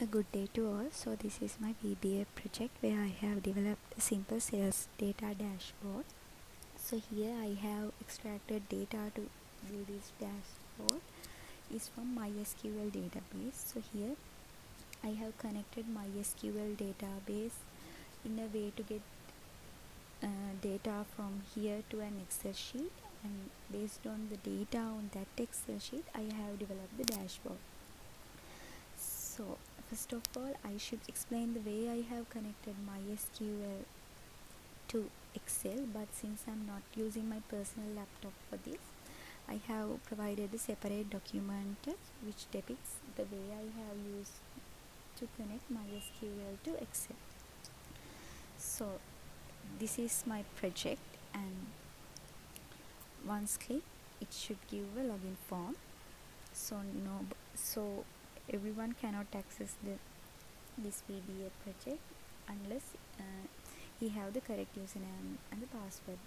A good day to all. So this is my VBA project where I have developed a simple sales data dashboard. So here I have extracted data to view this dashboard is from MySQL database. So here I have connected MySQL database in a way to get data from here to an Excel sheet, and based on the data on that Excel sheet I have developed the dashboard. So first of all, I should explain the way I have connected MySQL to Excel, but since I'm not using my personal laptop for this, I have provided a separate document which depicts the way I have used to connect MySQL to Excel. So this is my project, and once click it should give a login form. So everyone cannot access this VBA project unless he have the correct username and the password.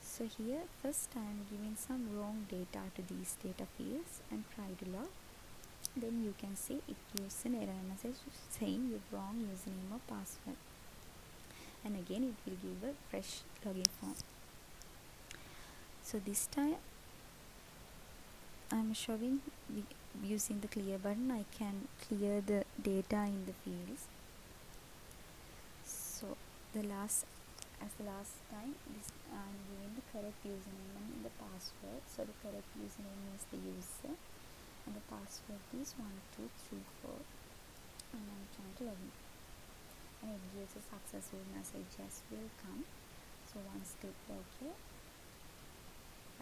So here first I am giving some wrong data to these data fields and try to log. Then you can see it gives an error message saying your wrong username or password, and again it will give a fresh login form. So this time I'm showing using the clear button I can clear the data in the fields. So the last time I'm giving the correct username and the password. So the correct username is the user and the password is 1234, and I'm trying to log in, and it gives a successful message as welcome. So once click OK,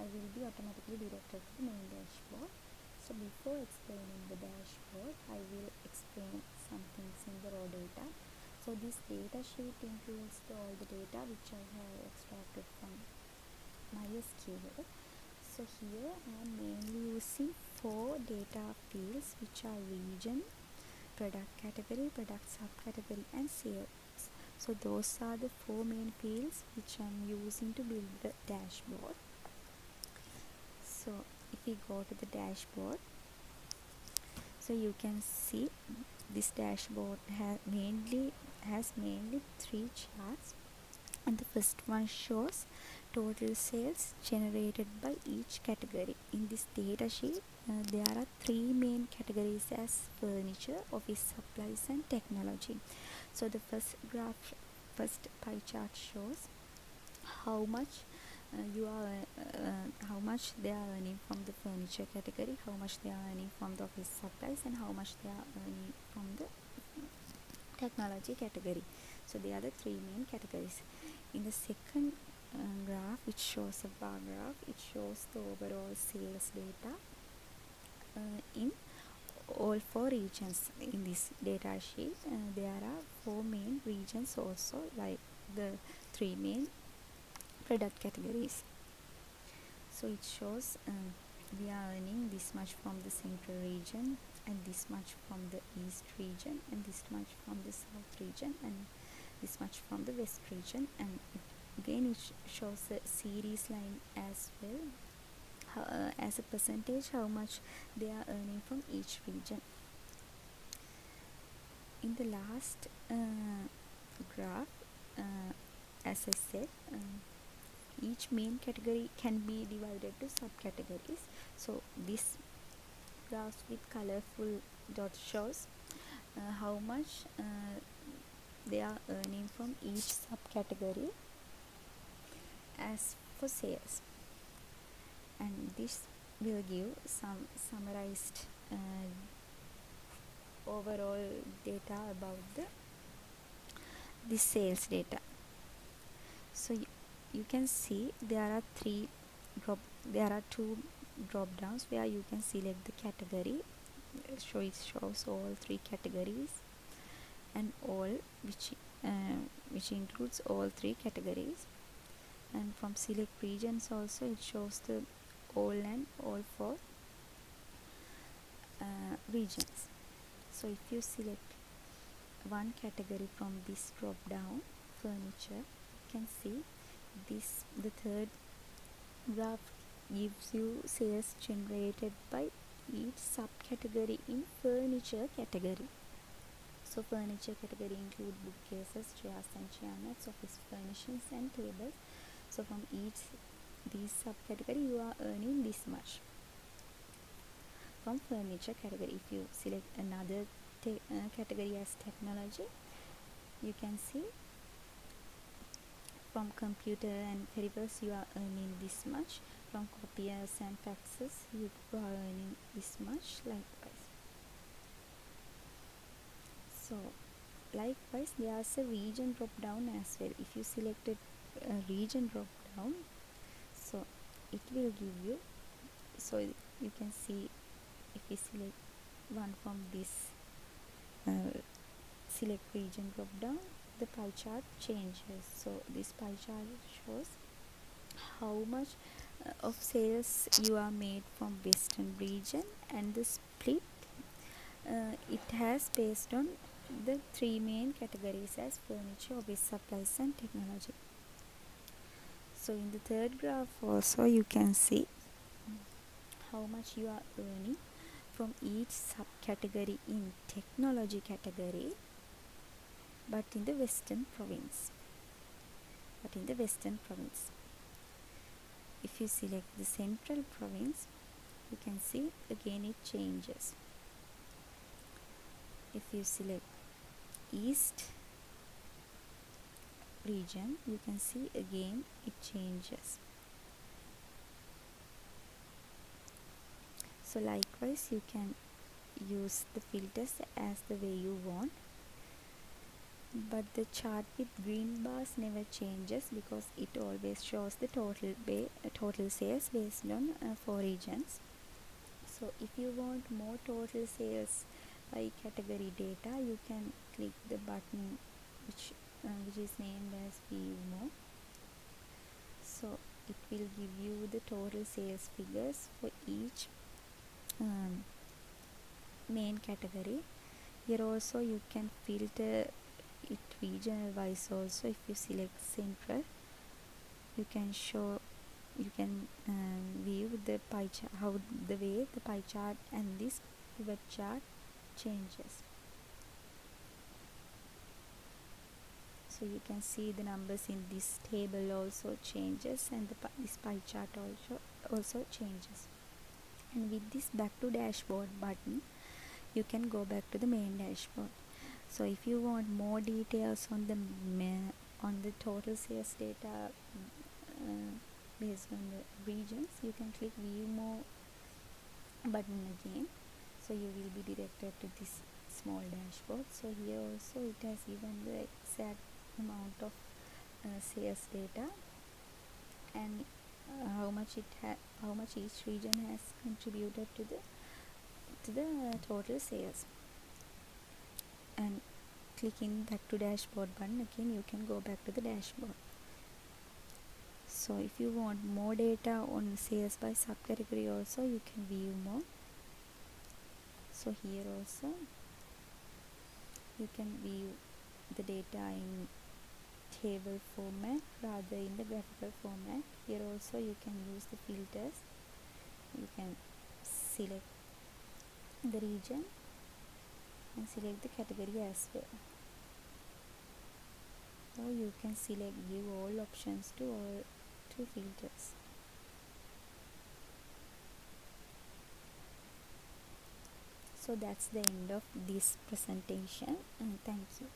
I will be automatically directed to the main dashboard. So before explaining the dashboard, I will explain some things in the raw data. So this data sheet includes all the data which I have extracted from MySQL. So here I am mainly using 4 data fields which are region, product category, product subcategory and sales. So those are the 4 main fields which I am using to build the dashboard. So if we go to the dashboard, so you can see this dashboard has mainly 3 charts, and the first one shows total sales generated by each category. In this data sheet there are 3 main categories as furniture, office supplies and technology. So the first pie chart shows how much how much they are earning from the furniture category, how much they are earning from the office supplies, and how much they are earning from the technology category. So they are the 3 main categories. In the second graph, which shows a bar graph, it shows the overall sales data in all 4 regions. In this data sheet there are 4 main regions also, like the 3 main product categories. So it shows we are earning this much from the central region, and this much from the east region, and this much from the south region, and this much from the west region, and again it shows a series line as well, as a percentage how much they are earning from each region. In the last graph, as I said, each main category can be divided to subcategories. So this graph with colorful dots shows how much they are earning from each subcategory as for sales, and this will give some summarized overall data about the sales data. So you can see there are 2 drop downs where you can select the category. So it shows all 3 categories and all, which includes all 3 categories, and from select regions also it shows the all and all 4 regions. So if you select one category from this drop down, furniture, you can see the third graph gives you sales generated by each subcategory in furniture category. So furniture category include bookcases, chairs and chairmats, office furnishings and tables. So from each these subcategory you are earning this much. From furniture category, if you select another category as technology, you can see from computer and peripherals you are earning this much. From copiers and faxes you are earning this much, likewise. So likewise there's a region drop down as well. If you selected a region drop down, so it will give you, so you can see if you select one from this select region drop down, the pie chart changes. So this pie chart shows how much of sales you are made from western region, and the split it has based on the three main categories as furniture, office supplies and technology. So in the third graph also you can see how much you are earning from each subcategory in technology category, but in the western province. If you select the central province, you can see again it changes. If you select east region, you can see again it changes. So likewise you can use the filters as the way you want, but the chart with green bars never changes because it always shows the total sales based on 4 regions. So if you want more total sales by category data, you can click the button which is named as View More. So it will give you the total sales figures for each main category. Here also you can filter it regional wise also. If you select central, you can view the pie chart, how the way the pie chart and this pivot chart changes. So you can see the numbers in this table also changes, and this pie chart also changes. And with this back to dashboard button, you can go back to the main dashboard. So if you want more details on the total sales data based on the regions, you can click View More button again. So you will be directed to this small dashboard. So here also it has given the exact amount of sales data, and how much each region has contributed to the total sales. And clicking back to dashboard button again, you can go back to the dashboard. So if you want more data on sales by subcategory also, you can view more. So here also you can view the data in table format rather in the graphical format. Here also you can use the filters. You can select the region and select the category as well, or you can select give all options to all two filters. So that's the end of this presentation, and thank you.